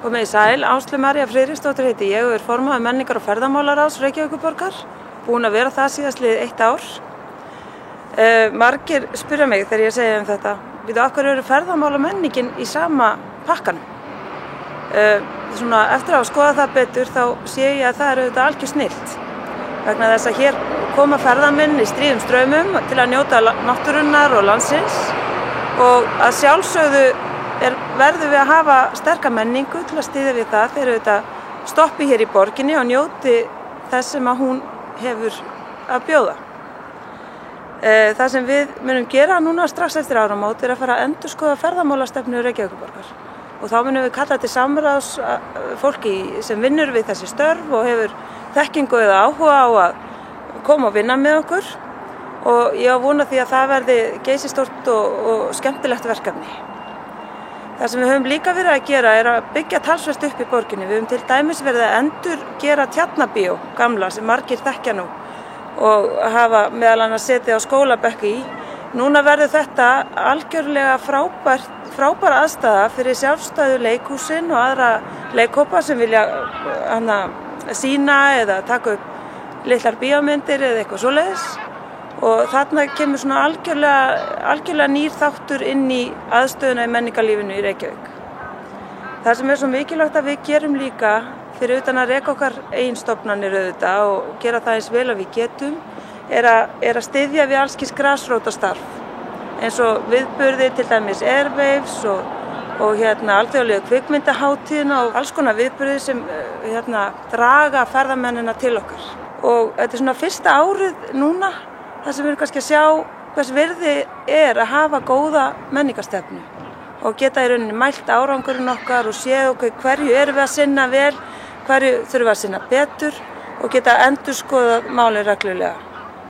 Komið í sæl, Áslaug María Friðriksdóttir heiti ég og formaður menningar- og ferðamálaráðs Reykjavíkurborgar. Búin að vera það síðastliðið 1 ár. Margir spyrja mig þegar ég segi þetta. Við af hverju eru ferðamál og menningin í sama pakkanum? Eftir að skoða það betur þá sé ég að það er auðvitað algjör snillt. Vegna þess að hér koma ferðamenn í stríðum straumum til að njóta náttúrunnar og landsins og að sjálfsögðu verðum við að hafa sterka menningu til að styðja við það þegar auðvitað stoppi hér í borginni og njóti þess sem að hún hefur að bjóða. Það sem við munum gera núna strax eftir áramót er að fara að endurskoða ferðamálastefnu Reykjavíkurborgar og þá munum við kalla til samráðs fólki sem vinnur við þessi störf og hefur þekkingu eða áhuga á að koma og vinna með okkur og ég á vona því að það verði geysistórt og skemmtilegt verkefni. Það sem við höfum líka verið að gera er að byggja talsvert upp í borginni. Við höfum til dæmis verið að endurgera Tjarnarbíó gamla sem margir þekkja nú og hafa meðal annars setið á skólabekk í. Núna verður þetta algjörlega frábær aðstaða fyrir sjálfstæðu leikhúsin og aðra leikhópa sem vilja sýna eða taka upp litlar bíómyndir eða eitthvað svoleiðis. Og þarna kemur svona algjörlega nýr þáttur inn í aðstöðuna í menningarlífinu í Reykjavík. Það sem er svo mikilvægt að við gerum líka fyrir utan að reka okkar eigin stofnanir auðvitað og gera það eins vel að við getum er að styðja við allskis grasrótastarf eins og viðburði til dæmis Airwaves og alþjóðlegu kvikmyndahátíðina og alls konar viðburði sem draga ferðamennina til okkar. Og þetta er svona fyrsta árið núna það sem við erum kannski að sjá hvers virði er að hafa góða menningarstefnu og geta í rauninni mælt árangurinn okkar og séð hverju erum við að sinna vel, hverju þurfum við að sinna betur og geta endurskoðað málin reglulega.